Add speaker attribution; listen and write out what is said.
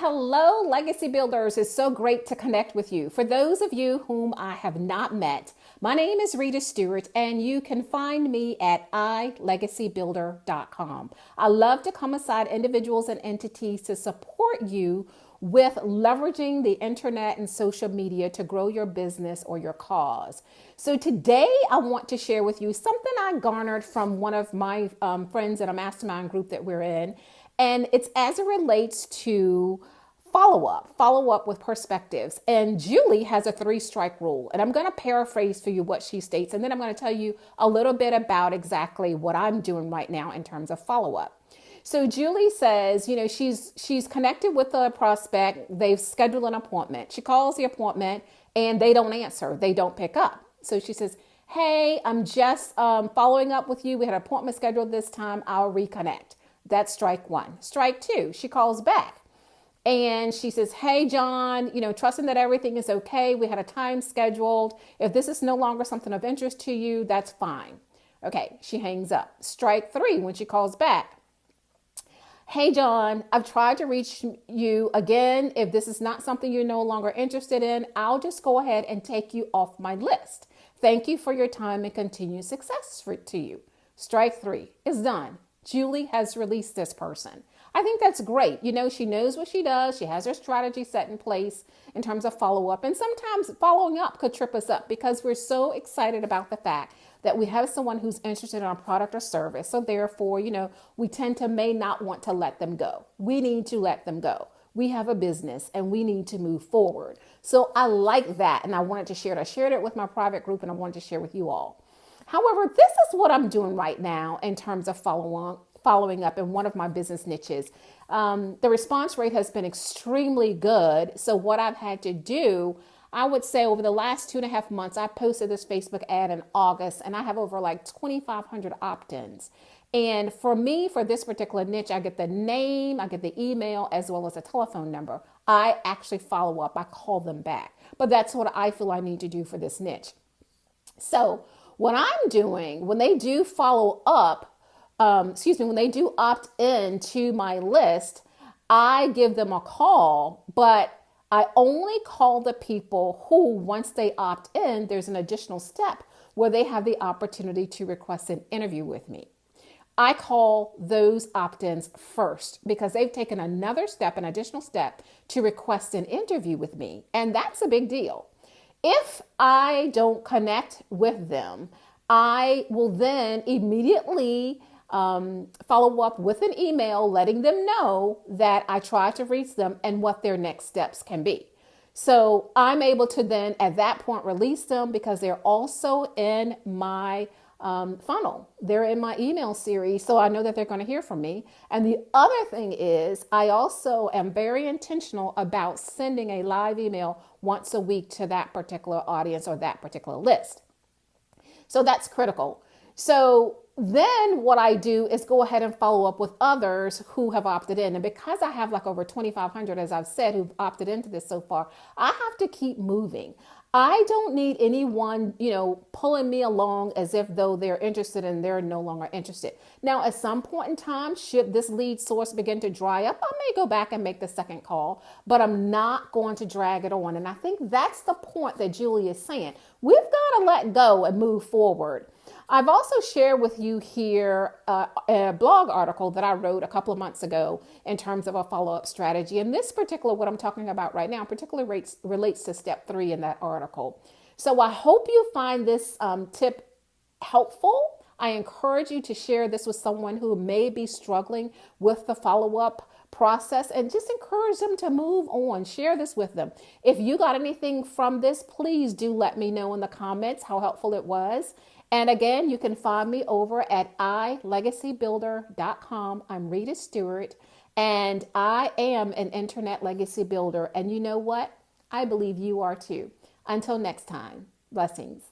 Speaker 1: hello, Legacy Builders. It's so great to connect with you. For those of you whom I have not met, my name is Rita Stewart, and you can find me at iLegacyBuilder.com. I love to come aside individuals and entities to support you with leveraging the internet and social media to grow your business or your cause. So today I want to share with you something I garnered from one of my friends in a mastermind group that we're in. And it's as it relates to follow up with perspectives. And Julie has a 3-strike rule. And I'm going to paraphrase for you what she states. And then I'm going to tell you a little bit about exactly what I'm doing right now in terms of follow up. So Julie says, she's connected with a prospect. They've scheduled an appointment. She calls the appointment and they don't answer. They don't pick up. So she says, hey, I'm just following up with you. We had an appointment scheduled this time. I'll reconnect. That's strike 1. Strike 2, she calls back and she says, hey, John, trusting that everything is okay. We had a time scheduled. If this is no longer something of interest to you, that's fine. Okay, she hangs up. Strike 3, when she calls back. Hey, John, I've tried to reach you again. If this is not something you're no longer interested in, I'll just go ahead and take you off my list. Thank you for your time and continued success to you. Strike 3 is done. Julie has released this person. I think that's great. She knows what she does. She has her strategy set in place in terms of follow up. And sometimes following up could trip us up because we're so excited about the fact that we have someone who's interested in our product or service. So therefore, we tend to may not want to let them go. We need to let them go. We have a business and we need to move forward. So I like that. And I wanted to share it. I shared it with my private group and I wanted to share with you all. However, this is what I'm doing right now in terms of following up in one of my business niches. The response rate has been extremely good. So what I've had to do, I would say over the last 2.5 months, I posted this Facebook ad in August and I have over like 2,500 opt-ins. And for me, for this particular niche, I get the name, I get the email, as well as a telephone number. I actually follow up. I call them back. But that's what I feel I need to do for this niche. So what I'm doing when they do follow up, when they do opt in to my list, I give them a call, but I only call the people who, once they opt in, there's an additional step where they have the opportunity to request an interview with me. I call those opt-ins first because they've taken another step, an additional step to request an interview with me. And that's a big deal. If I don't connect with them, I will then immediately follow up with an email letting them know that I tried to reach them and what their next steps can be. So I'm able to then at that point release them because they're also in my funnel. They're in my email series, so I know that they're going to hear from me. And the other thing is I also am very intentional about sending a live email once a week to that particular audience or that particular list. So that's critical. So then what I do is go ahead and follow up with others who have opted in. And because I have like over 2,500, as I've said, who've opted into this so far, I have to keep moving. I don't need anyone, pulling me along as if though they're interested and they're no longer interested. Now, at some point in time, should this lead source begin to dry up, I may go back and make the second call, but I'm not going to drag it on. And I think that's the point that Julie is saying. We've got to let go and move forward. I've also shared with you here a blog article that I wrote a couple of months ago in terms of a follow-up strategy. And this particular, what I'm talking about right now, particularly relates to step 3 in that article. So I hope you find this tip helpful. I encourage you to share this with someone who may be struggling with the follow-up process and just encourage them to move on. Share this with them. If you got anything from this, please do let me know in the comments how helpful it was. And again, you can find me over at iLegacyBuilder.com. I'm Rita Stewart, and I am an internet legacy builder. And you know what? I believe you are too. Until next time, blessings.